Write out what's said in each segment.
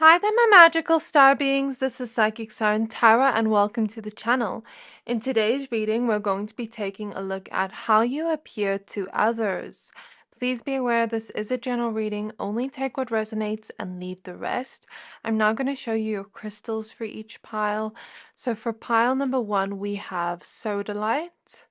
Hi there, my magical star beings. This is Psychic Siren Tara, and welcome to the channel. In today's reading, we're going to be taking a look at how you appear to others. Please be aware this is a general reading. Only take what resonates and leave the rest. I'm now going to show you your crystals for each pile. So for pile number 1, we have Sodalite.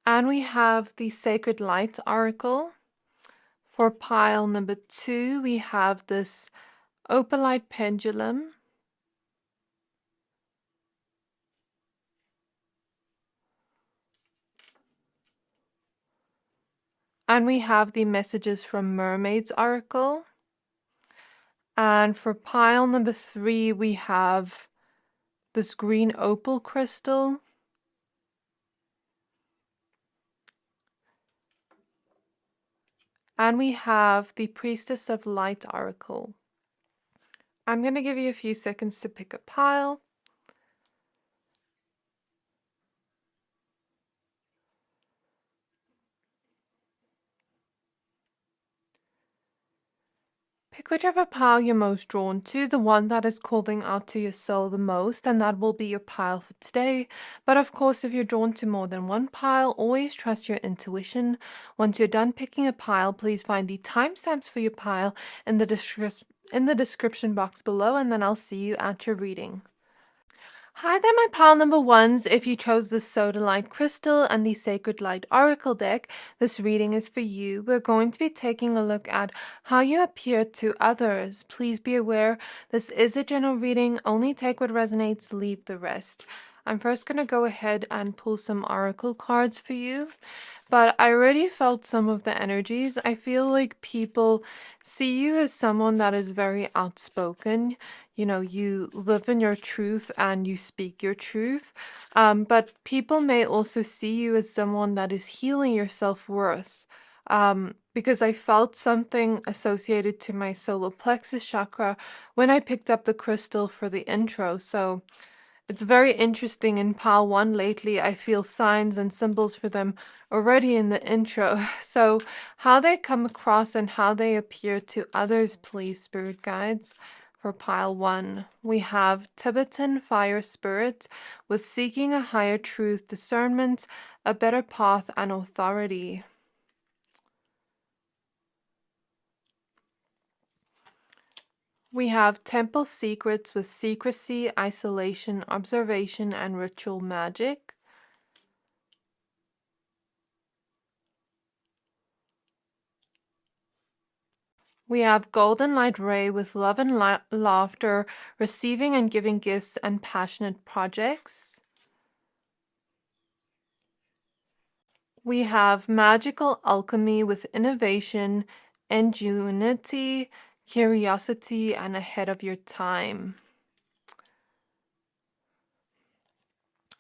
And we have the Sacred Light Oracle. For pile number 2, we have this Opalite Pendulum. And we have the Messages from Mermaids Oracle. And for pile number 3, we have this green opal crystal. And we have the Priestess of Light Oracle. I'm going to give you a few seconds to pick a pile. Pick whichever pile you're most drawn to, the one that is calling out to your soul the most, and that will be your pile for today. But of course, if you're drawn to more than one pile, always trust your intuition. Once you're done picking a pile, please find the timestamps for your pile in the description box below, and then I'll see you at your reading. Hi there, my pile number 1s. If you chose the Sodalite Crystal and the Sacred Light Oracle deck, this reading is for you. We're going to be taking a look at how you appear to others. Please be aware, this is a general reading. Only take what resonates, leave the rest. I'm first going to go ahead and pull some oracle cards for you. But I already felt some of the energies. I feel like people see you as someone that is very outspoken. You know, you live in your truth and you speak your truth. But people may also see you as someone that is healing your self-worth. Because I felt something associated to my solar plexus chakra when I picked up the crystal for the intro. So it's very interesting. In pile 1 lately, I feel signs and symbols for them already in the intro. So how they come across and how they appear to others, please, spirit guides. For pile 1, we have Tibetan fire spirit with seeking a higher truth, discernment, a better path, and authority. We have temple secrets with secrecy, isolation, observation, and ritual magic. We have golden light ray with love and laughter, receiving and giving gifts, and passionate projects. We have magical alchemy with innovation, ingenuity, curiosity, and ahead of your time.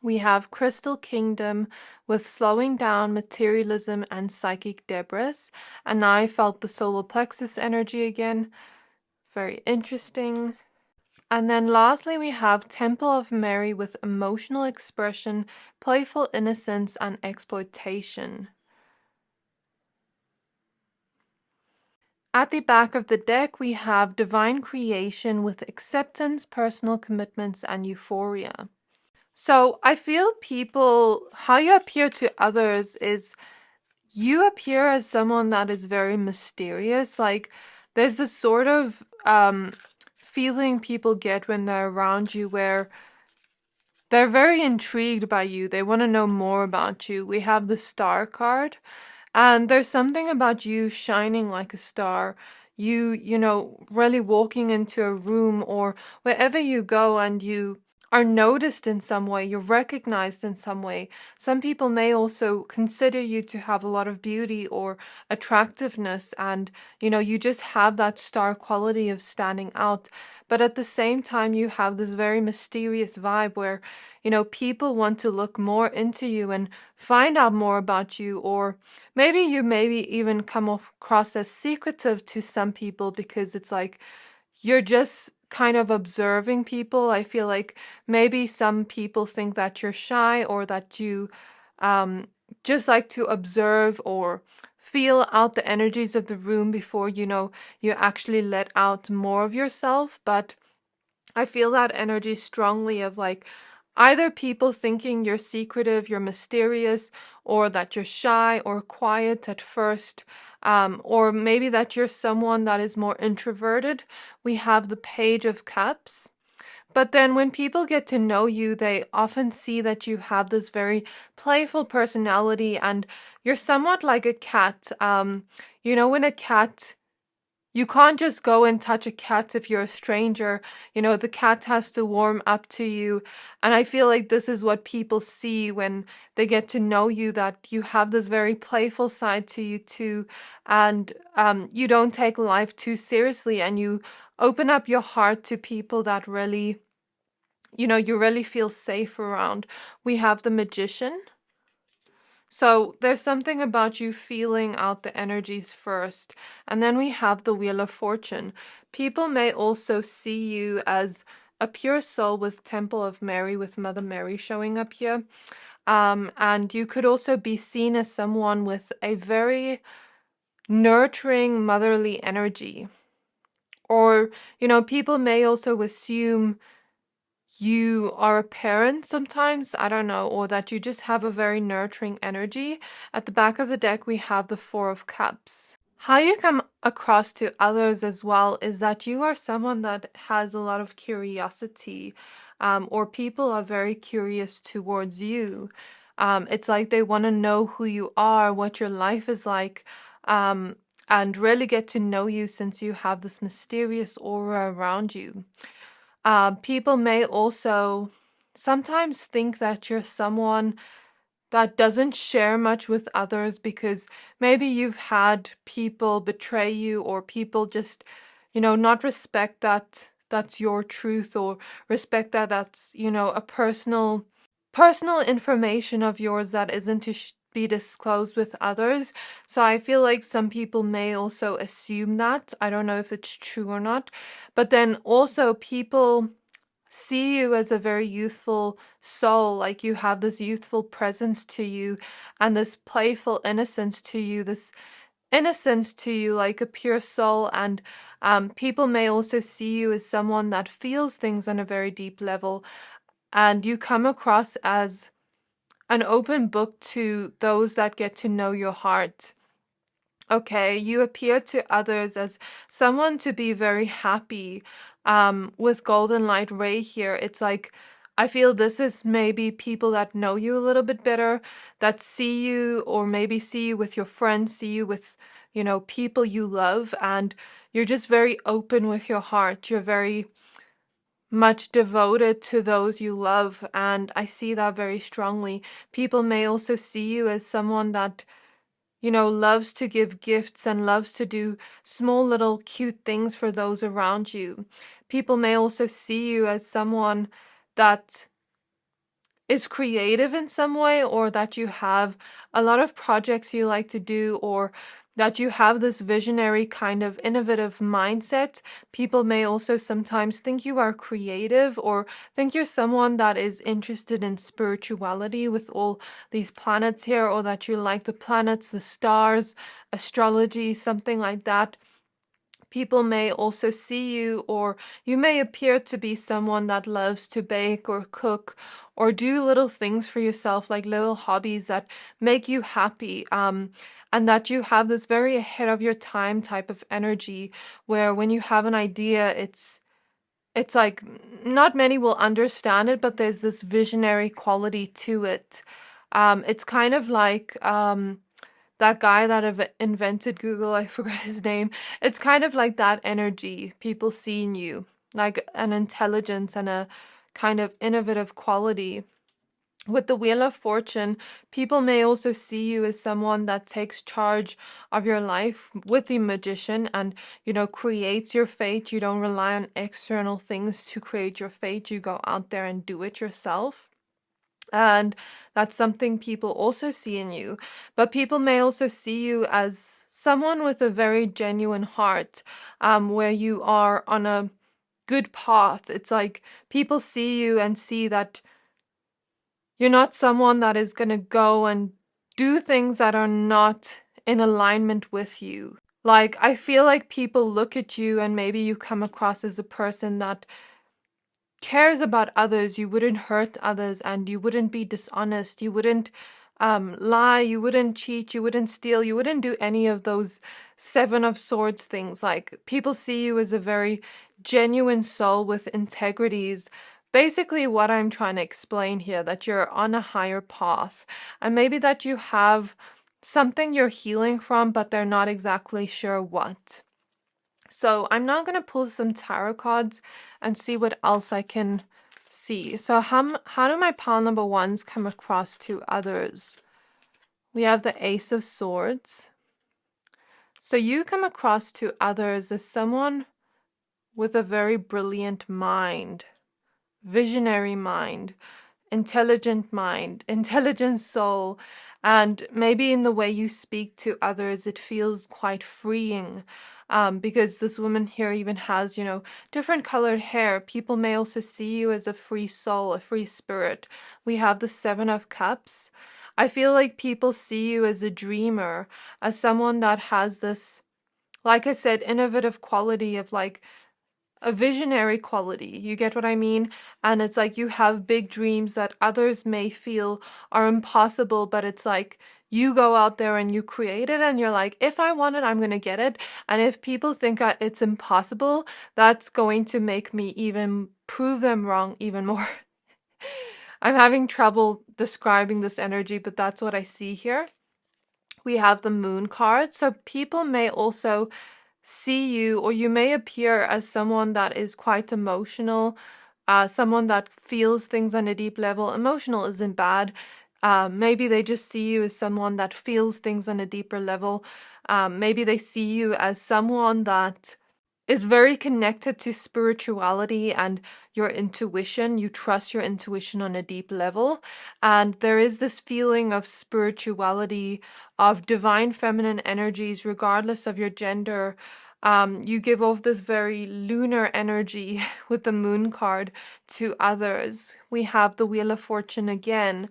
We have Crystal Kingdom with slowing down, materialism, and psychic debris. And I felt the solar plexus energy again. Very interesting. And then lastly, we have Temple of Mary with emotional expression, playful innocence, and exploitation. At the back of the deck, we have Divine Creation with acceptance, personal commitments, and euphoria. So I feel people, how you appear to others is you appear as someone that is very mysterious. Like there's this sort of feeling people get when they're around you where they're very intrigued by you. They want to know more about you. We have the star card, and there's something about you shining like a star. You know, really walking into a room or wherever you go and you are noticed in some way, you're recognized in some way. Some people may also consider you to have a lot of beauty or attractiveness, and you know, you just have that star quality of standing out. But at the same time, you have this very mysterious vibe where, you know, people want to look more into you and find out more about you, or maybe you even come across as secretive to some people because it's like you're just kind of observing people. I feel like maybe some people think that you're shy, or that you just like to observe or feel out the energies of the room before you actually let out more of yourself. But I feel that energy strongly of like either people thinking you're secretive, you're mysterious, or that you're shy or quiet at first, or maybe that you're someone that is more introverted. We have the Page of Cups. But then when people get to know you, they often see that you have this very playful personality, and you're somewhat like a cat. When a cat, you can't just go and touch a cat if you're a stranger. The cat has to warm up to you. And I feel like this is what people see when they get to know you, that you have this very playful side to you too. And you don't take life too seriously, and you open up your heart to people that really, you really feel safe around. We have the Magician. So there's something about you feeling out the energies first. And then we have the Wheel of Fortune. People may also see you as a pure soul with Temple of Mary, with Mother Mary showing up here. And you could also be seen as someone with a very nurturing, motherly energy. Or, people may also assume you are a parent sometimes, I don't know, or that you just have a very nurturing energy. At the back of the deck, we have the Four of Cups. How you come across to others as well is that you are someone that has a lot of curiosity, or people are very curious towards you. It's like they want to know who you are, what your life is like, and really get to know you, since you have this mysterious aura around you. People may also sometimes think that you're someone that doesn't share much with others, because maybe you've had people betray you, or people just, not respect that that's your truth, or respect that that's, a personal information of yours that isn't to be disclosed with others. So I feel like some people may also assume that. I don't know if it's true or not. But then also people see you as a very youthful soul, like you have this youthful presence to you, and this playful innocence to you, like a pure soul. And people may also see you as someone that feels things on a very deep level, and you come across as an open book to those that get to know your heart. Okay, you appear to others as someone to be very happy. With Golden Light Ray here, it's like I feel this is maybe people that know you a little bit better, that see you, or maybe see you with your friends, see you with, people you love, and you're just very open with your heart. You're very much devoted to those you love, and I see that very strongly. People may also see you as someone that, loves to give gifts and loves to do small little cute things for those around you. People may also see you as someone that is creative in some way, or that you have a lot of projects you like to do, or that you have this visionary kind of innovative mindset. People may also sometimes think you are creative, or think you're someone that is interested in spirituality with all these planets here, or that you like the planets, the stars, astrology, something like that. People may also see you, or you may appear to be someone that loves to bake or cook or do little things for yourself, like little hobbies that make you happy. And that you have this very ahead of your time type of energy, where when you have an idea, it's like not many will understand it, but there's this visionary quality to it. It's kind of like that guy that invented Google, I forgot his name. It's kind of like that energy, people seeing you, like an intelligence and a kind of innovative quality. With the Wheel of Fortune, people may also see you as someone that takes charge of your life with the Magician, and, creates your fate. You don't rely on external things to create your fate. You go out there and do it yourself. And that's something people also see in you. But people may also see you as someone with a very genuine heart, where you are on a good path. It's like people see you and see that you're not someone that is going to go and do things that are not in alignment with you. Like, I feel like people look at you and maybe you come across as a person that cares about others. You wouldn't hurt others and you wouldn't be dishonest. You wouldn't lie. You wouldn't cheat. You wouldn't steal. You wouldn't do any of those Seven of Swords things. Like, people see you as a very genuine soul with integrities. Basically, what I'm trying to explain here, that you're on a higher path and maybe that you have something you're healing from, but they're not exactly sure what. So I'm now going to pull some tarot cards and see what else I can see. So how do my pile number ones come across to others? We have the Ace of Swords. So you come across to others as someone with a very brilliant mind, visionary mind, intelligent soul, and maybe in the way you speak to others, it feels quite freeing. Because this woman here even has, different colored hair. People may also see you as a free soul, a free spirit. We have the Seven of Cups. I feel like people see you as a dreamer, as someone that has this, like I said, innovative quality of like a visionary quality. You get what I mean? And it's like you have big dreams that others may feel are impossible, but it's like you go out there and you create it and you're like, if I want it, I'm going to get it. And if people think it's impossible, that's going to make me even prove them wrong even more. I'm having trouble describing this energy, but that's what I see here. We have the Moon card. So people may also see you, or you may appear as someone that is quite emotional, someone that feels things on a deep level. Emotional isn't bad. Maybe they just see you as someone that feels things on a deeper level. Maybe they see you as someone that is very connected to spirituality and your intuition. You trust your intuition on a deep level. And there is this feeling of spirituality, of divine feminine energies, regardless of your gender. You give off this very lunar energy with the Moon card to others. We have the Wheel of Fortune again.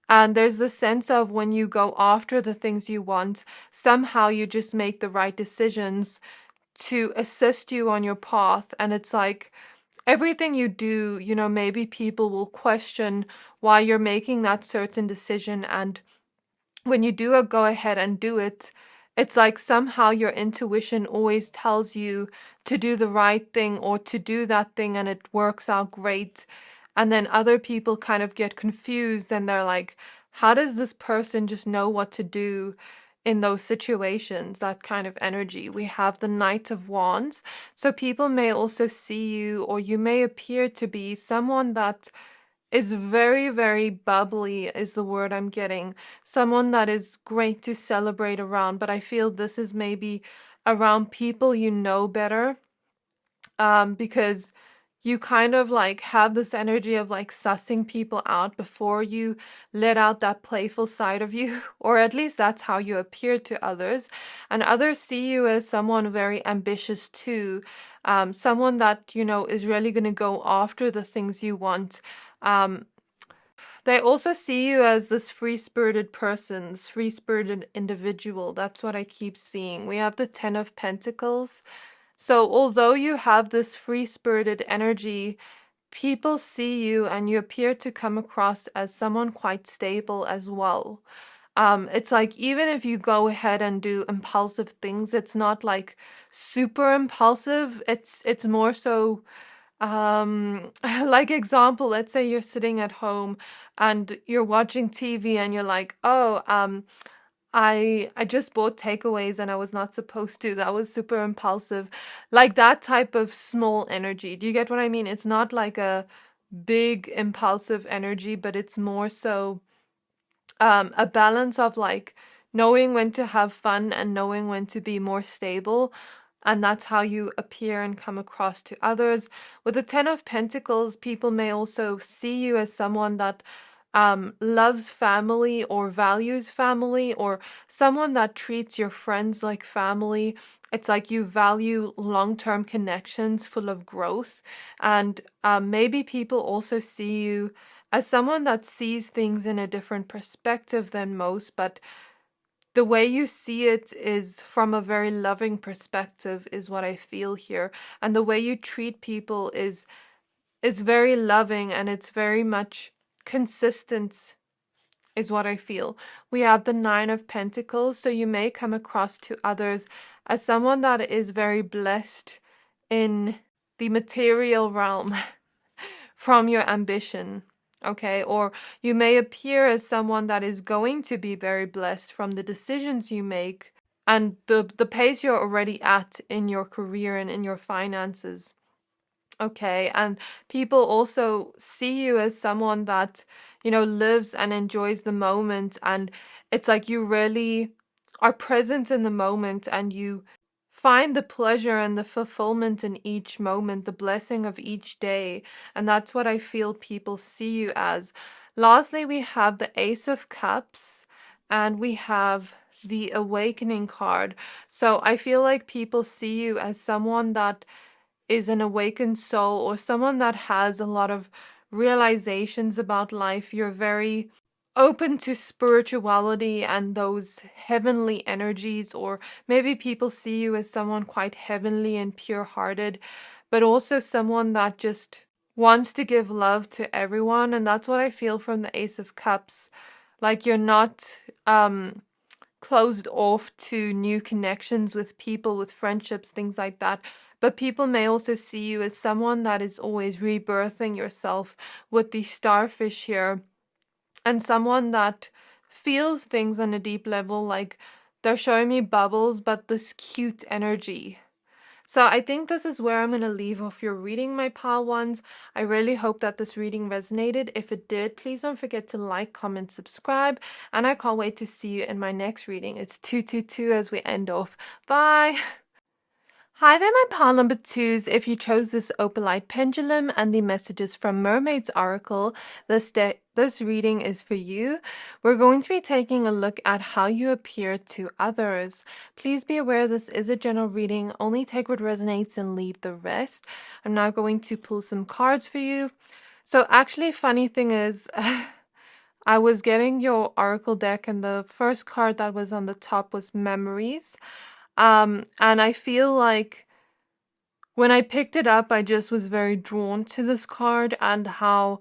And there's this sense of when you go after the things you want, somehow you just make the right decisions to assist you on your path. And it's like everything you do, maybe people will question why you're making that certain decision. And when you do go ahead and do it, it's like somehow your intuition always tells you to do the right thing or to do that thing, and it works out great. And then other people kind of get confused and they're like, how does this person just know what to do in those situations? That kind of energy. We have the Knight of Wands. So people may also see you, or you may appear to be someone that is very, very bubbly is the word I'm getting. Someone that is great to celebrate around, but I feel this is maybe around people you know better, because you kind of like have this energy of like sussing people out before you let out that playful side of you, or at least that's how you appear to others. And others see you as someone very ambitious too, someone that, is really going to go after the things you want. They also see you as this free-spirited person, this free-spirited individual. That's what I keep seeing. We have the Ten of Pentacles. So although you have this free-spirited energy, people see you and you appear to come across as someone quite stable as well. It's like even if you go ahead and do impulsive things, it's not like super impulsive. It's more so like example, let's say you're sitting at home and you're watching TV and you're like, oh, I just bought takeaways and I was not supposed to. That was super impulsive. Like that type of small energy. Do you get what I mean? It's not like a big impulsive energy, but it's more so a balance of like knowing when to have fun and knowing when to be more stable. And that's how you appear and come across to others. With the Ten of Pentacles, people may also see you as someone that loves family or values family, or someone that treats your friends like family. It's like you value long-term connections full of growth. And maybe people also see you as someone that sees things in a different perspective than most, but the way you see it is from a very loving perspective, is what I feel here. And the way you treat people is very loving, and it's very much consistent, is what I feel. We have the Nine of Pentacles, so you may come across to others as someone that is very blessed in the material realm from your ambition, okay? Or you may appear as someone that is going to be very blessed from the decisions you make and the pace you're already at in your career and in your finances. Okay, and people also see you as someone that, lives and enjoys the moment, and it's like you really are present in the moment and you find the pleasure and the fulfillment in each moment, the blessing of each day, and that's what I feel people see you as. Lastly, we have the Ace of Cups and we have the Awakening card. So I feel like people see you as someone that is an awakened soul, or someone that has a lot of realizations about life. You're very open to spirituality and those heavenly energies, or maybe people see you as someone quite heavenly and pure-hearted, but also someone that just wants to give love to everyone. And that's what I feel from the Ace of Cups. Like you're not closed off to new connections with people, with friendships, things like that. But people may also see you as someone that is always rebirthing yourself with the starfish here, and someone that feels things on a deep level. Like they're showing me bubbles, but this cute energy. So I think this is where I'm going to leave off your reading, my pal ones. I really hope that this reading resonated. If it did, please don't forget to like, comment, subscribe, and I can't wait to see you in my next reading. It's 222 as we end off. Bye! Hi there, my pal number twos. If you chose this Opalite pendulum and the messages from Mermaids Oracle, this reading is for you. We're going to be taking a look at how you appear to others. Please be aware this is a general reading. Only take what resonates and leave the rest. I'm now going to pull some cards for you. So actually, funny thing is, I was getting your Oracle deck and the first card that was on the top was Memories. And I feel like when I picked it up, I just was very drawn to this card, and how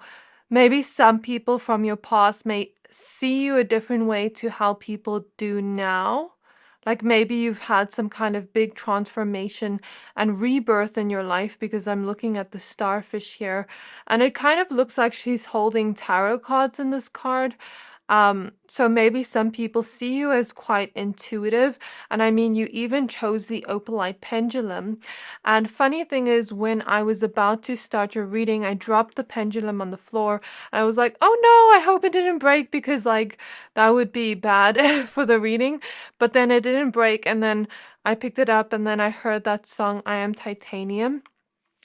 maybe some people from your past may see you a different way to how people do now. Like maybe you've had some kind of big transformation and rebirth in your life, because I'm looking at the starfish here and it kind of looks like she's holding tarot cards in this card. So maybe some people see you as quite intuitive, and I mean, you even chose the Opalite pendulum. And funny thing is, when I was about to start your reading, I dropped the pendulum on the floor, and I was like, oh no, I hope it didn't break, because like that would be bad for the reading. But then it didn't break, and then I picked it up, and then I heard that song, I Am Titanium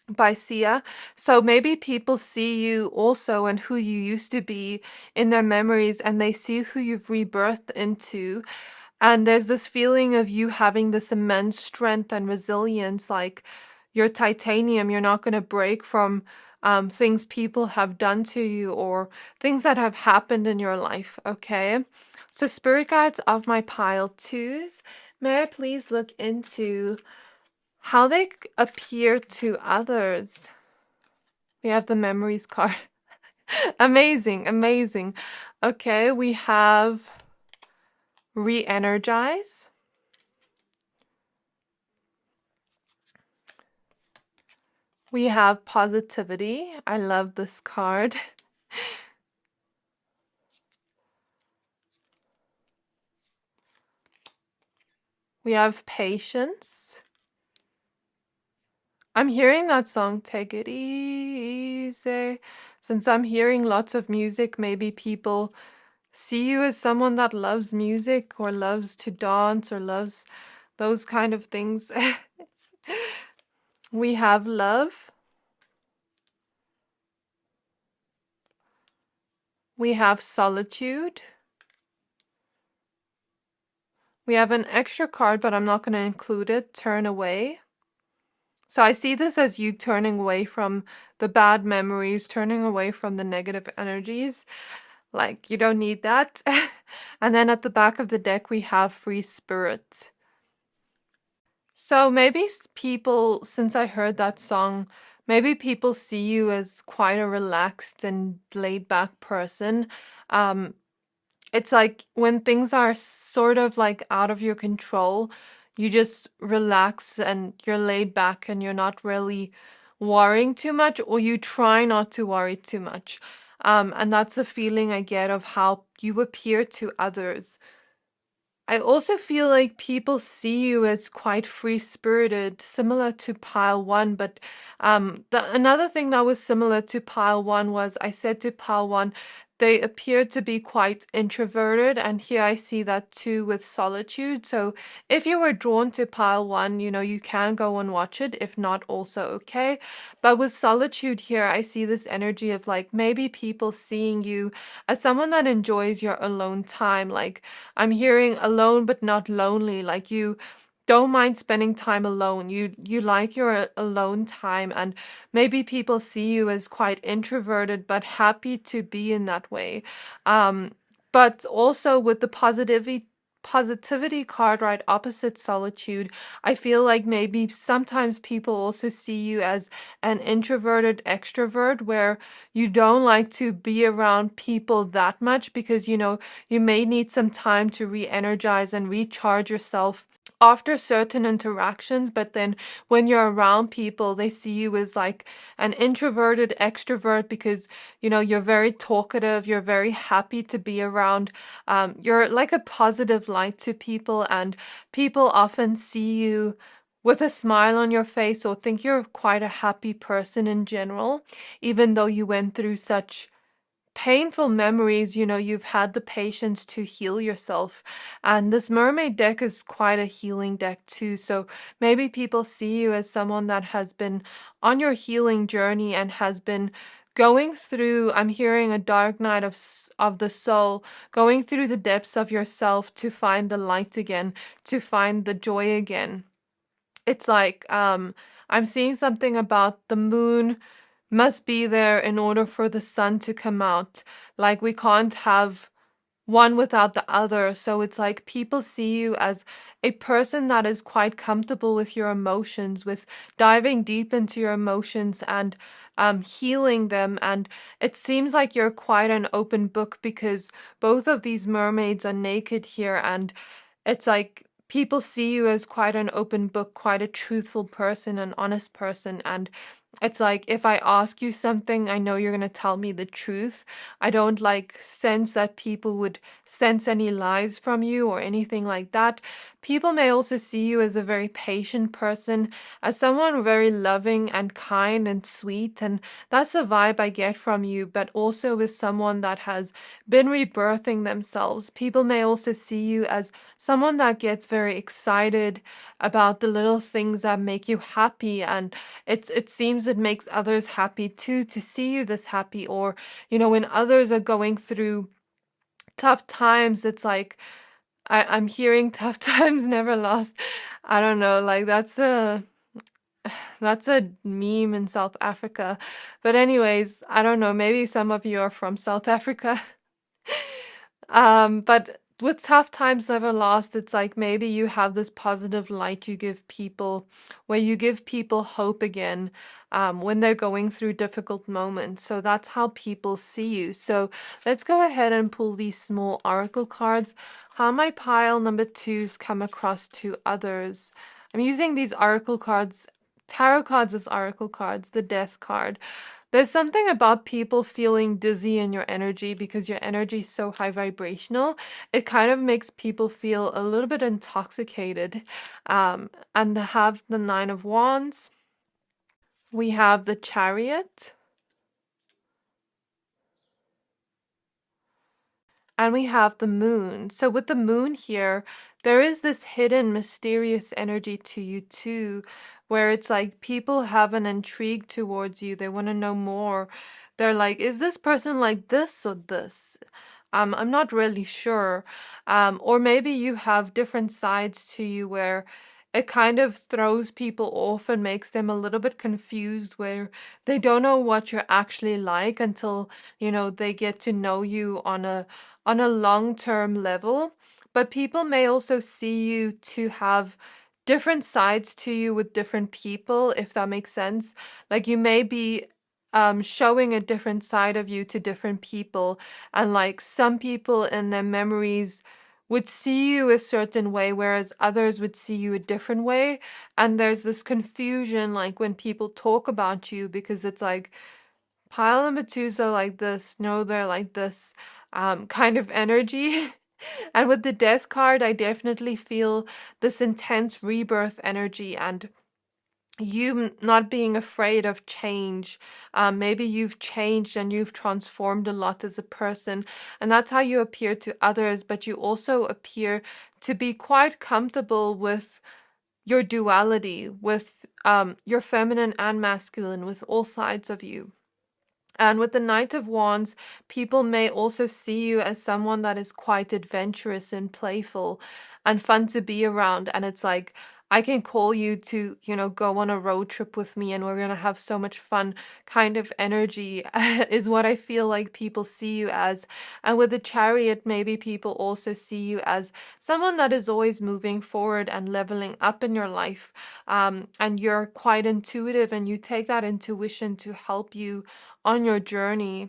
by Sia. So maybe people see you also and who you used to be in their memories, and they see who you've rebirthed into. And there's this feeling of you having this immense strength and resilience, like you're titanium. You're not going to break from things people have done to you or things that have happened in your life, okay? So spirit guides of my pile twos, may I please look into how they appear to others? We have the Memories card. Amazing, amazing. Okay, we have Re-energize. We have Positivity. I love this card. We have Patience. I'm hearing that song, Take It Easy. Since I'm hearing lots of music, maybe people see you as someone that loves music or loves to dance or loves those kind of things. We have Love. We have Solitude. We have an extra card, but I'm not going to include it. Turn Away. So I see this as you turning away from the bad memories, turning away from the negative energies. Like, you don't need that. And then at the back of the deck, we have Free Spirit. So maybe people, since I heard that song, maybe people see you as quite a relaxed and laid back person. Um, it's like when things are sort of like out of your control, you just relax and you're laid back and you're not really worrying too much, or you try not to worry too much. And that's the feeling I get of how you appear to others. I also feel like people see you as quite free-spirited, similar to pile one, but another thing that was similar to pile one was I said to pile one, they appeared to be quite introverted, and here I see that too with Solitude. So if you were drawn to pile one, you can go and watch it. If not, also okay. But with Solitude here, I see this energy of like maybe people seeing you as someone that enjoys your alone time. Like, I'm hearing alone but not lonely. Like, you don't mind spending time alone. You like your alone time, and maybe people see you as quite introverted but happy to be in that way. Um, but also with the positivity card right opposite Solitude, I feel like maybe sometimes people also see you as an introverted extrovert, where you don't like to be around people that much because you may need some time to re-energize and recharge yourself after certain interactions. But then when you're around people, they see you as like an introverted extrovert because you're very talkative, you're very happy to be around. You're like a positive light to people, and people often see you with a smile on your face or think you're quite a happy person in general, even though you went through such painful memories. You've had the patience to heal yourself. And this mermaid deck is quite a healing deck too. So maybe people see you as someone that has been on your healing journey and has been going through, I'm hearing a dark night of the soul, going through the depths of yourself to find the light again, to find the joy again. It's like I'm seeing something about the moon must be there in order for the sun to come out. Like, we can't have one without the other. So it's like people see you as a person that is quite comfortable with your emotions, with diving deep into your emotions and healing them. And it seems like you're quite an open book because both of these mermaids are naked here, and it's like people see you as quite an open book, quite a truthful person, an honest person. And it's like, if I ask you something, I know you're going to tell me the truth. I don't like sense that people would sense any lies from you or anything like that. People may also see you as a very patient person, as someone very loving and kind and sweet. And that's the vibe I get from you, but also as someone that has been rebirthing themselves. People may also see you as someone that gets very excited about the little things that make you happy, and it seems it makes others happy too to see you this happy. Or when others are going through tough times, it's like I'm hearing tough times never last. I don't know, like that's a meme in South Africa. But anyways, I don't know, maybe some of you are from South Africa. But with tough times never last, it's like maybe you have this positive light you give people, where you give people hope again, when they're going through difficult moments. So that's how people see you. So let's go ahead and pull these small oracle cards. How my pile number twos come across to others. I'm using these oracle cards, tarot cards as oracle cards, the death card. There's something about people feeling dizzy in your energy because your energy is so high vibrational. It kind of makes people feel a little bit intoxicated. And they have the Nine of Wands. We have the Chariot. And we have the Moon. So with the Moon here, there is this hidden mysterious energy to you too, where it's like people have an intrigue towards you. They want to know more. they're like, is this person like this or this? I'm not really sure. Or maybe you have different sides to you where it kind of throws people off and makes them a little bit confused, where they don't know what you're actually like until, they get to know you on a long-term level. But people may also see you to have different sides to you with different people, if that makes sense. Like you may be showing a different side of you to different people, and like some people in their memories would see you a certain way, whereas others would see you a different way. And there's this confusion, like when people talk about you, because it's like, Pile and Methuselah like this, no, they're like this, kind of energy. And with the death card, I definitely feel this intense rebirth energy, and you not being afraid of change. Maybe you've changed and you've transformed a lot as a person, and that's how you appear to others, but you also appear to be quite comfortable with your duality, with your feminine and masculine, with all sides of you. And with the Knight of Wands, people may also see you as someone that is quite adventurous and playful and fun to be around. And it's like, I can call you to, go on a road trip with me and we're going to have so much fun, kind of energy is what I feel like people see you as. And with the Chariot, maybe people also see you as someone that is always moving forward and leveling up in your life. And you're quite intuitive, and you take that intuition to help you on your journey.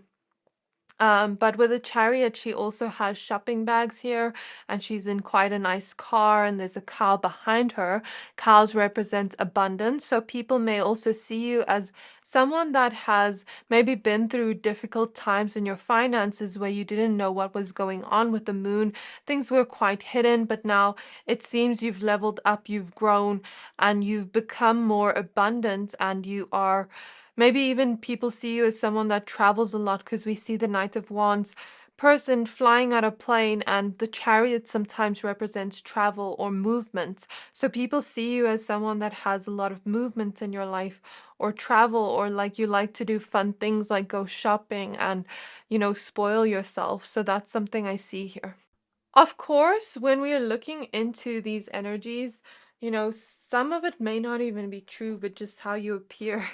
But with a Chariot, she also has shopping bags here, and she's in quite a nice car, and there's a cow behind her. Cows represent abundance, so people may also see you as someone that has maybe been through difficult times in your finances, where you didn't know what was going on with the moon. Things were quite hidden, but now it seems you've leveled up, you've grown, and you've become more abundant, and you are. Maybe even people see you as someone that travels a lot, because we see the Knight of Wands person flying out a plane, and the Chariot sometimes represents travel or movement. So people see you as someone that has a lot of movement in your life, or travel, or like you like to do fun things like go shopping and, spoil yourself. So that's something I see here. Of course, when we are looking into these energies, some of it may not even be true, but just how you appear.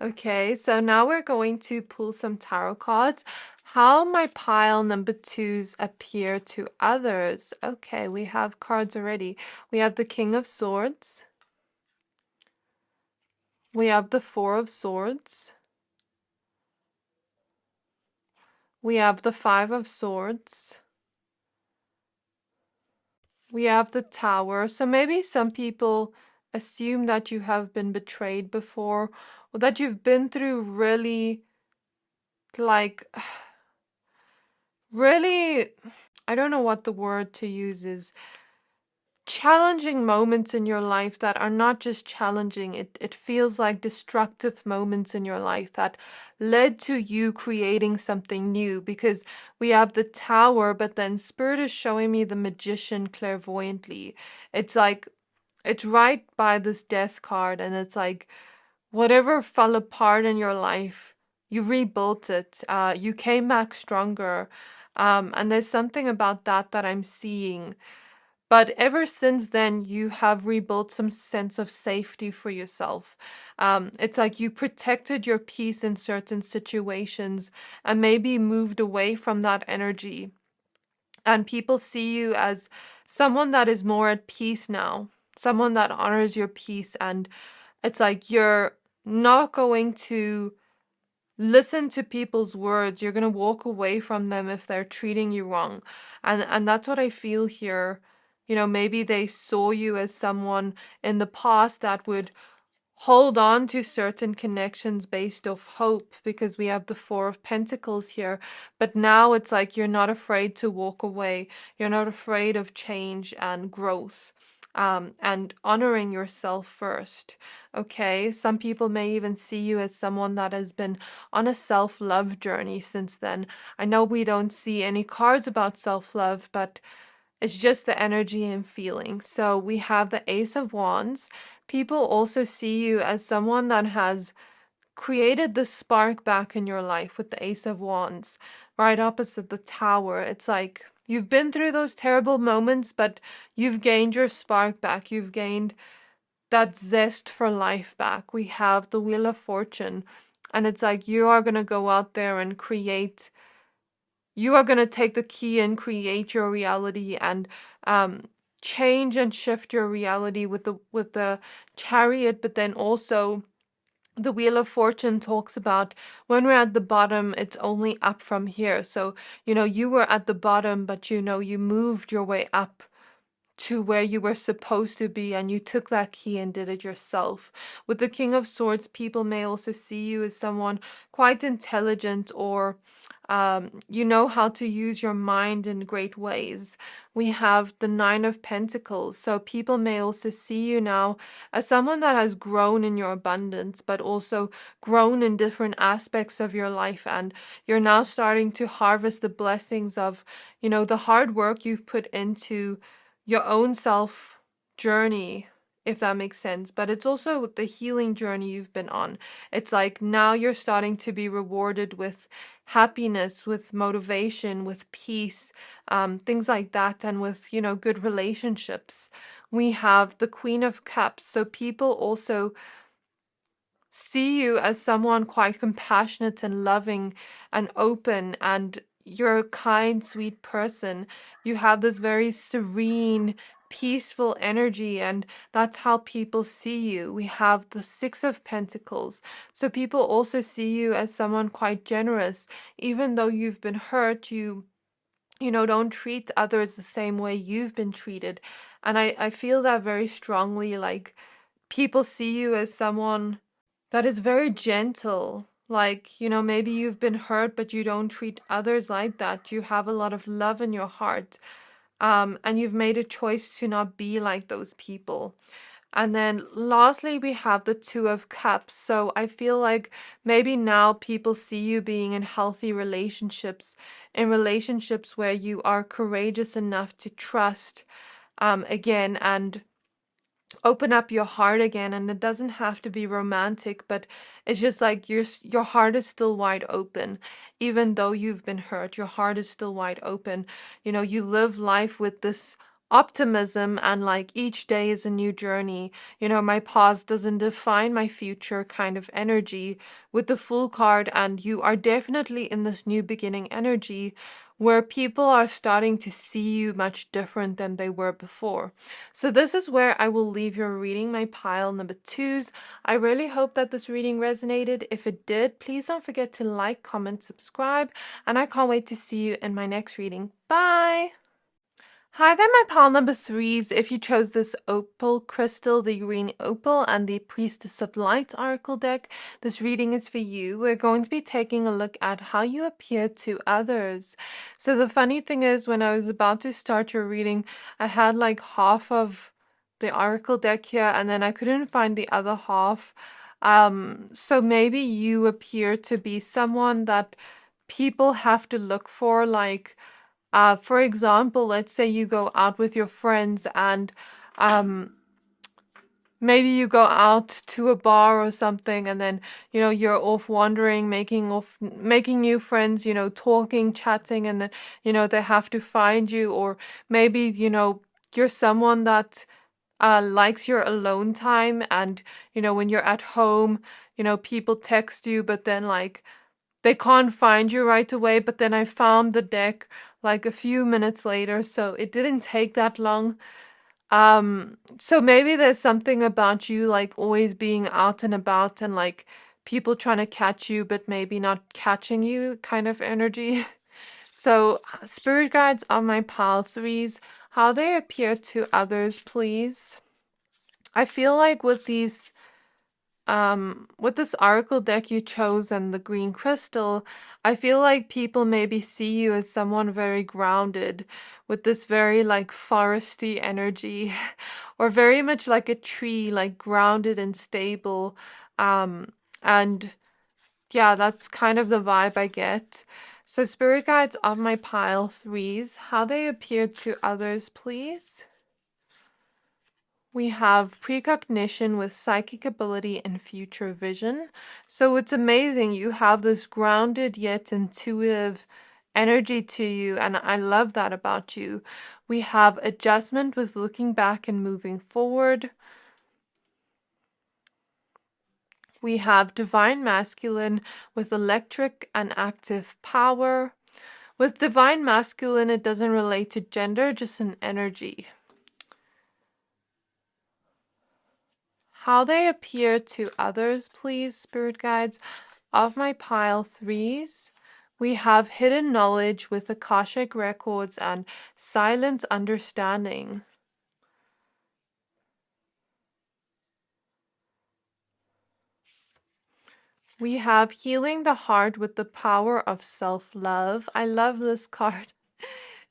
Okay, so now we're going to pull some tarot cards. How my pile number twos appear to others. Okay, we have cards already. We have the King of Swords. We have the Four of Swords. We have the Five of Swords. We have the Tower. So maybe some people assume that you have been betrayed before, or that you've been through really, like, really, I don't know what the word to use is, challenging moments in your life that are not just challenging. It feels like destructive moments in your life that led to you creating something new, because we have the Tower, but then Spirit is showing me the Magician clairvoyantly. It's like, it's right by this death card, and it's like, whatever fell apart in your life, you rebuilt it. You came back stronger. And there's something about that I'm seeing. But ever since then, you have rebuilt some sense of safety for yourself. It's like you protected your peace in certain situations and maybe moved away from that energy. And people see you as someone that is more at peace now, someone that honors your peace. And it's like you're not going to listen to people's words. You're going to walk away from them if they're treating you wrong. And that's what I feel here. Maybe they saw you as someone in the past that would hold on to certain connections based off hope, because we have the Four of Pentacles here. But now it's like you're not afraid to walk away. You're not afraid of change and growth. And honoring yourself first. Okay, some people may even see you as someone that has been on a self-love journey since then. I know we don't see any cards about self-love, but it's just the energy and feeling. So we have the Ace of Wands. People also see you as someone that has created the spark back in your life with the Ace of Wands, right opposite the Tower. It's like you've been through those terrible moments, but you've gained your spark back. You've gained that zest for life back. We have the Wheel of Fortune, and it's like you are going to go out there and create. You are going to take the key and create your reality, and change and shift your reality with the Chariot. But then also the Wheel of Fortune talks about when we're at the bottom, it's only up from here. So, you were at the bottom, but you moved your way up to where you were supposed to be, and you took that key and did it yourself. With the King of Swords, people may also see you as someone quite intelligent, or you know how to use your mind in great ways. We have the Nine of Pentacles, so people may also see you now as someone that has grown in your abundance, but also grown in different aspects of your life, and you're now starting to harvest the blessings of, the hard work you've put into your own self journey, if that makes sense. But it's also the healing journey you've been on. It's like now you're starting to be rewarded with happiness, with motivation, with peace, things like that, and with, good relationships. We have the Queen of Cups. So people also see you as someone quite compassionate and loving and open, and you're a kind, sweet person. You have this very serene, peaceful energy, and that's how people see you. We have the Six of Pentacles. So people also see you as someone quite generous. Even though you've been hurt, don't treat others the same way you've been treated. And I feel that very strongly. Like, people see you as someone that is very gentle. Like, maybe you've been hurt, but you don't treat others like that. You have a lot of love in your heart. And you've made a choice to not be like those people. And then lastly, we have the Two of Cups. So I feel like maybe now people see you being in healthy relationships, in relationships where you are courageous enough to trust again, and open up your heart again. And it doesn't have to be romantic, but it's just like your heart is still wide open. Even though you've been hurt, your heart is still wide open. You live life with this optimism, and like each day is a new journey. My past doesn't define my future kind of energy with the Fool card. And you are definitely in this new beginning energy where people are starting to see you much different than they were before. So this is where I will leave your reading, my pile number 2s. I really hope that this reading resonated. If it did, please don't forget to like, comment, subscribe, and I can't wait to see you in my next reading. Bye! Hi there, my pile number 3s. If you chose this Opal crystal, the green Opal, and the Priestess of Light oracle deck, this reading is for you. We're going to be taking a look at how you appear to others. So the funny thing is, when I was about to start your reading, I had like half of the oracle deck here, and then I couldn't find the other half. So maybe you appear to be someone that people have to look for, like, for example, let's say you go out with your friends, and maybe you go out to a bar or something, and then, you're off wandering, making new friends, talking, chatting, and then, they have to find you. Or maybe, you're someone that likes your alone time, and, when you're at home, people text you, but then like they can't find you right away. But then I found the deck like a few minutes later, so it didn't take that long. So maybe there's something about you like always being out and about, and like people trying to catch you but maybe not catching you kind of energy. So spirit guides on my pile 3s, how they appear to others, please. I feel like with this oracle deck you chose and the green crystal, I feel like people maybe see you as someone very grounded, with this very like foresty energy, or very much like a tree, like grounded and stable. And yeah, that's kind of the vibe I get. So spirit guides of my pile 3s, how they appear to others, please. We have precognition with psychic ability and future vision. So it's amazing. You have this grounded yet intuitive energy to you, and I love that about you. We have adjustment with looking back and moving forward. We have divine masculine with electric and active power. With divine masculine, it doesn't relate to gender, just an energy. How they appear to others, please, spirit guides. Of my pile 3s, we have hidden knowledge with Akashic records and silent understanding. We have healing the heart with the power of self-love. I love this card.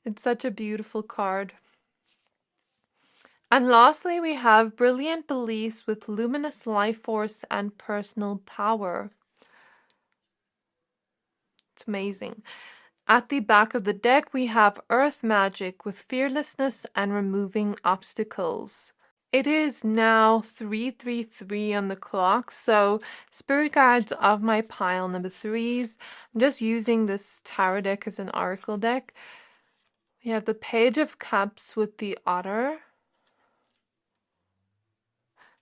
It's such a beautiful card. And lastly, we have brilliant beliefs with luminous life force and personal power. It's amazing. At the back of the deck, we have earth magic with fearlessness and removing obstacles. It is now 3:33 on the clock, so spirit guides of my pile number 3s. I'm just using this tarot deck as an oracle deck. We have the Page of Cups with the Otter.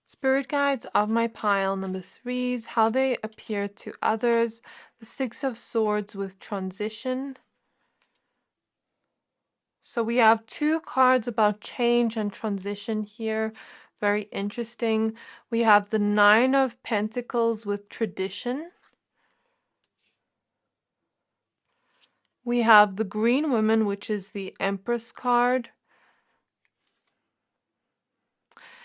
Spirit guides of my pile number 3s, how they appear to others. The Six of Swords with transition. So we have 2 cards about change and transition here. Very interesting. We have the Nine of Pentacles with tradition. We have the Green Woman, which is the Empress card.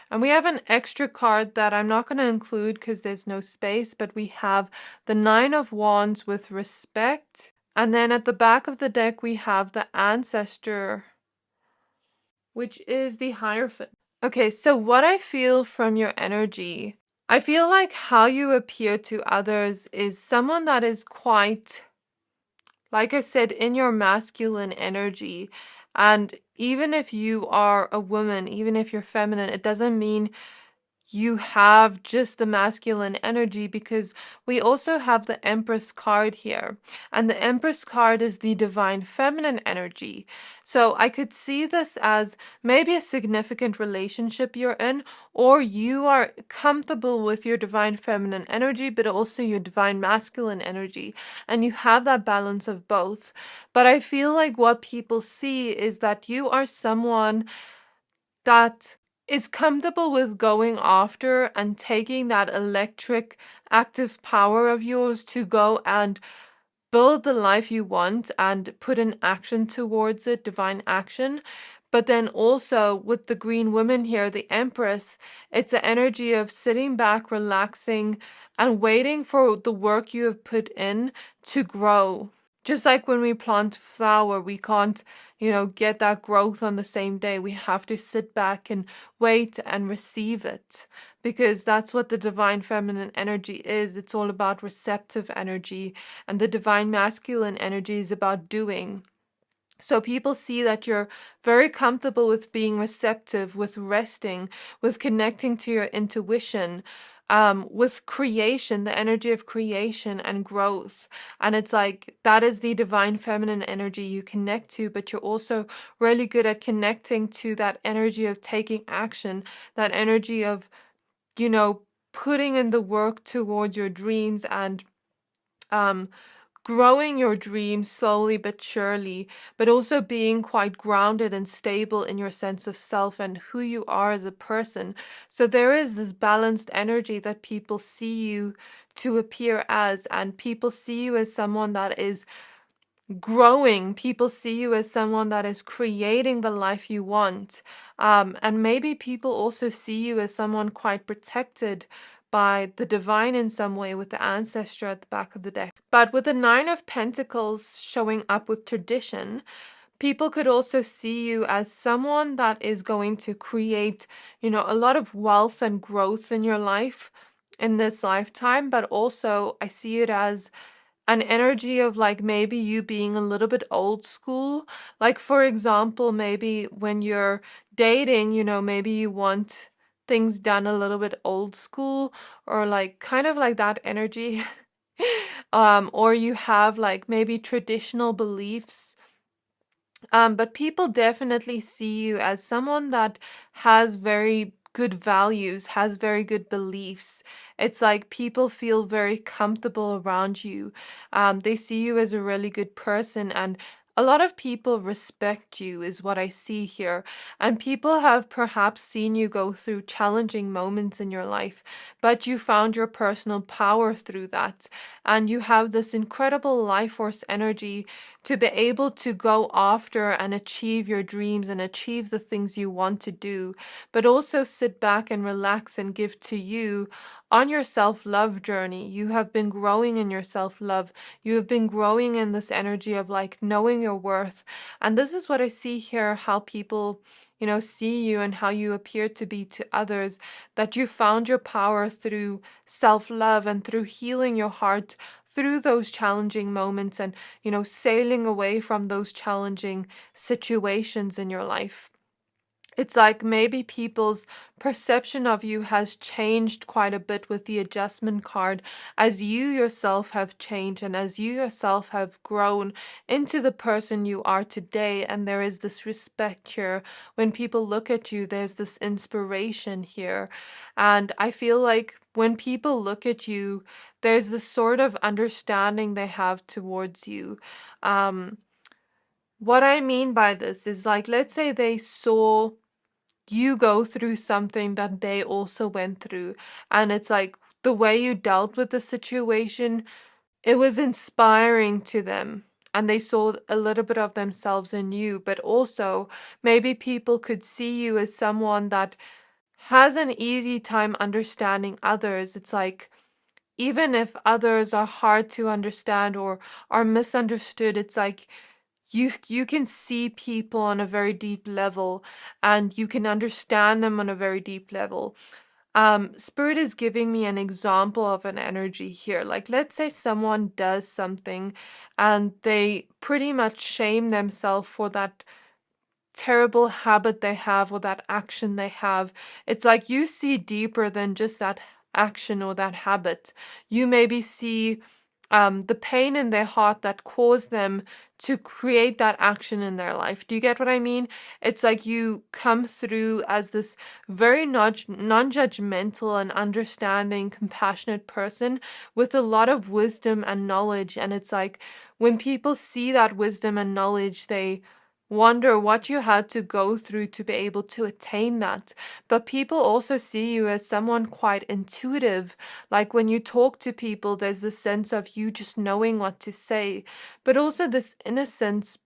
And we have an extra card that I'm not going to include because there's no space, but we have the Nine of Wands with respect. And then at the back of the deck, we have the Ancestor, which is the Hierophant. Okay, so what I feel from your energy, I feel like how you appear to others is someone that is quite, like I said, in your masculine energy. And even if you are a woman, even if you're feminine, it doesn't mean you have just the masculine energy, because we also have the Empress card here, and the Empress card is the divine feminine energy. So I could see this as maybe a significant relationship you're in, or you are comfortable with your divine feminine energy but also your divine masculine energy, and you have that balance of both. But I feel like what people see is that you are someone that is comfortable with going after and taking that electric active power of yours to go and build the life you want and put in action towards it, divine action. But then also with the Green Woman here, the Empress, it's an energy of sitting back, relaxing, and waiting for the work you have put in to grow. Just like when we plant flower, we can't, get that growth on the same day. We have to sit back and wait and receive it, because that's what the divine feminine energy is. It's all about receptive energy, and the divine masculine energy is about doing. So people see that you're very comfortable with being receptive, with resting, with connecting to your intuition, with creation, the energy of creation and growth. And it's like that is the divine feminine energy you connect to, but you're also really good at connecting to that energy of taking action, that energy of, putting in the work towards your dreams and growing your dreams slowly but surely, but also being quite grounded and stable in your sense of self and who you are as a person. So there is this balanced energy that people see you to appear as, and people see you as someone that is growing. People see you as someone that is creating the life you want. And maybe people also see you as someone quite protected by the divine in some way, with the ancestor at the back of the deck. But with the Nine of Pentacles showing up with tradition, people could also see you as someone that is going to create, a lot of wealth and growth in your life in this lifetime. But also I see it as an energy of like maybe you being a little bit old school. Like, for example, maybe when you're dating, maybe you want things done a little bit old school, or like kind of like that energy. Or you have like maybe traditional beliefs. But people definitely see you as someone that has very good values, has very good beliefs. It's like people feel very comfortable around you. They see you as a really good person, and a lot of people respect you, is what I see here. And people have perhaps seen you go through challenging moments in your life, but you found your personal power through that. And you have this incredible life force energy to be able to go after and achieve your dreams and achieve the things you want to do, but also sit back and relax and give to you on your self-love journey. You have been growing in your self-love. You have been growing in this energy of like knowing your worth. And this is what I see here, how people, see you and how you appear to be to others, that you found your power through self-love and through healing your heart through those challenging moments, and sailing away from those challenging situations in your life. It's like maybe people's perception of you has changed quite a bit with the adjustment card, as you yourself have changed and as you yourself have grown into the person you are today. And there is this respect here. When people look at you, there's this inspiration here. And I feel like when people look at you, there's this sort of understanding they have towards you. What I mean by this is, like, let's say they saw you go through something that they also went through, and it's like the way you dealt with the situation, it was inspiring to them, and they saw a little bit of themselves in you. But also maybe people could see you as someone that has an easy time understanding others. It's like, even if others are hard to understand or are misunderstood, it's like you can see people on a very deep level, and you can understand them on a very deep level. Spirit is giving me an example of an energy here. Like, let's say someone does something and they pretty much shame themselves for that terrible habit they have or that action they have. It's like you see deeper than just that action or that habit. You maybe see the pain in their heart that caused them to create that action in their life. Do you get what I mean? It's like you come through as this very non-judgmental and understanding, compassionate person with a lot of wisdom and knowledge. And it's like when people see that wisdom and knowledge, they wonder what you had to go through to be able to attain that. But people also see you as someone quite intuitive. Like when you talk to people, there's this sense of you just knowing what to say, but also this innocence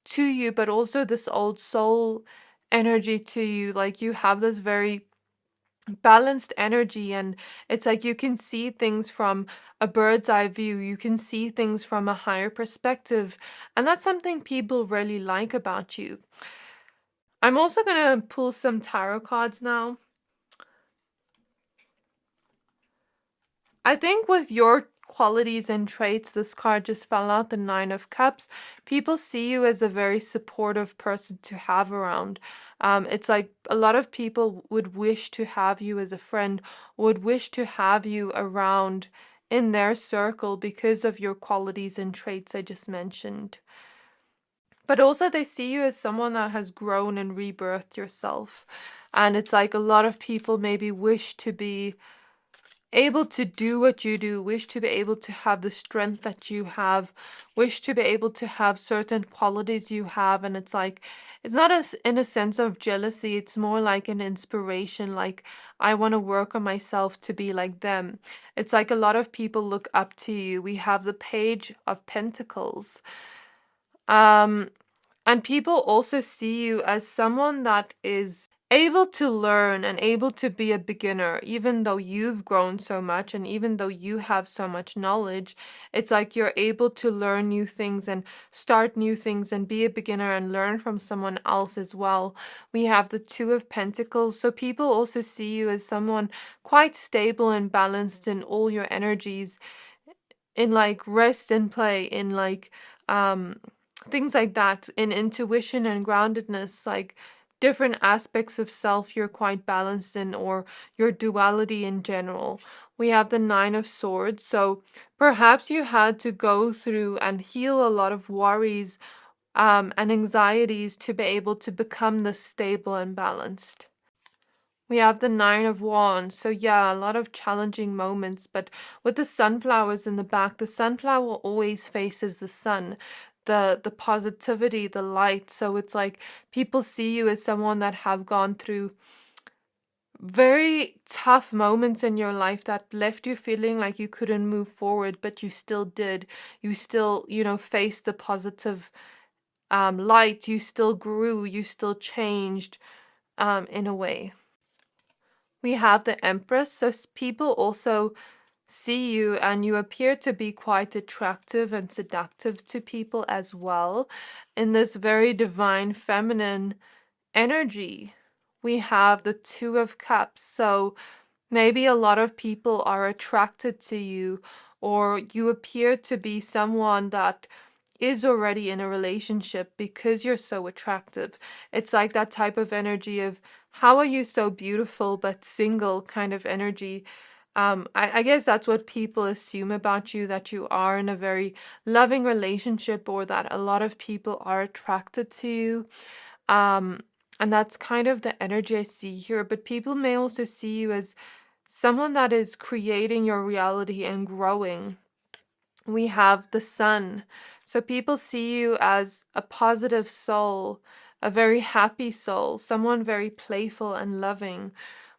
to you, but also this old soul energy to you. Like you have this very balanced energy, and it's like you can see things from a bird's eye view. You can see things from a higher perspective, and that's something people really like about you. I'm also gonna pull some tarot cards now. I think with your qualities and traits, this card just fell out, the Nine of Cups. People see you as a very supportive person to have around. It's like a lot of people would wish to have you as a friend, would wish to have you around in their circle because of your qualities and traits I just mentioned. But also they see you as someone that has grown and rebirthed yourself. And it's like a lot of people maybe wish to be able to do what you do, wish to be able to have the strength that you have, wish to be able to have certain qualities you have. And it's like, it's not as in a sense of jealousy, it's more like an inspiration. Like, I want to work on myself to be like them. It's like a lot of people look up to you. We have the Page of Pentacles. And people also see you as someone that is able to learn and able to be a beginner. Even though you've grown so much and even though you have so much knowledge, it's like you're able to learn new things and start new things and be a beginner and learn from someone else as well. We have the Two of Pentacles, so people also see you as someone quite stable and balanced in all your energies, in like rest and play, in like things like that, in intuition and groundedness. Like different aspects of self you're quite balanced in, or your duality in general. We have the Nine of Swords. So perhaps you had to go through and heal a lot of worries and anxieties to be able to become this stable and balanced. We have the Nine of Wands. So yeah, a lot of challenging moments, but with the sunflowers in the back, the sunflower always faces the sun, the positivity, the light. So it's like people see you as someone that have gone through very tough moments in your life that left you feeling like you couldn't move forward, but you still did. You still, faced the positive light. You still grew. You still changed in a way. We have the Empress. So people also see you and you appear to be quite attractive and seductive to people as well, in this very divine feminine energy. We have the Two of Cups. So maybe a lot of people are attracted to you, or you appear to be someone that is already in a relationship because you're so attractive. It's like that type of energy of, how are you so beautiful but single kind of energy. I guess that's what people assume about you, that you are in a very loving relationship, or that a lot of people are attracted to you. And that's kind of the energy I see here. But people may also see you as someone that is creating your reality and growing. We have the Sun. So people see you as a positive soul, a very happy soul, someone very playful and loving.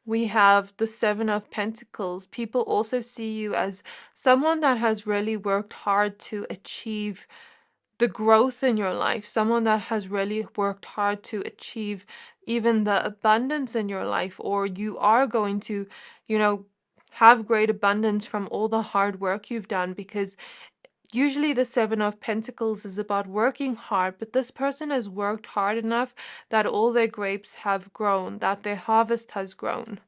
We have the Seven of Pentacles. People also see you as someone that has really worked hard to achieve the growth in your life, someone that has really worked hard to achieve even the abundance in your life, or you are going to, have great abundance from all the hard work you've done, because usually the Seven of Pentacles is about working hard, but this person has worked hard enough that all their grapes have grown, that their harvest has grown.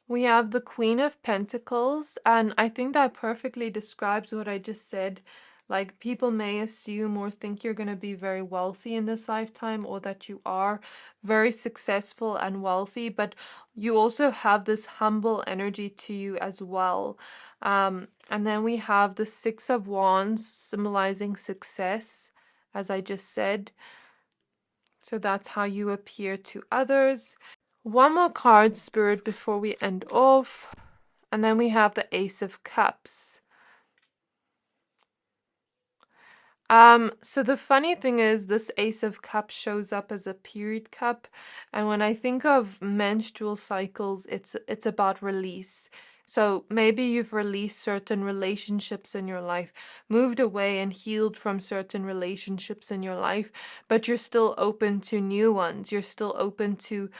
We have the Queen of Pentacles, and I think that perfectly describes what I just said. Like, people may assume or think you're going to be very wealthy in this lifetime, or that you are very successful and wealthy, but you also have this humble energy to you as well. And then we have the Six of Wands, symbolizing success, as I just said. So that's how you appear to others. One more card, Spirit, before we end off. And then we have the Ace of Cups. So the funny thing is, this Ace of Cups shows up as a period cup. And when I think of menstrual cycles, it's about release. So maybe you've released certain relationships in your life, moved away and healed from certain relationships in your life, but you're still open to new ones. You're still open to,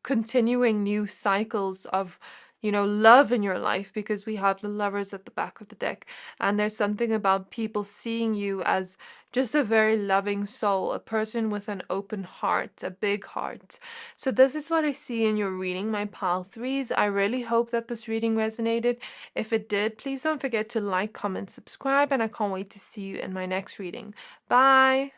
continuing new cycles of, love in your life, because we have the Lovers at the back of the deck. And there's something about people seeing you as just a very loving soul, a person with an open heart, a big heart. So this is what I see in your reading, my Pile 3s. I really hope that this reading resonated. If it did, please don't forget to like, comment, subscribe, and I can't wait to see you in my next reading. Bye!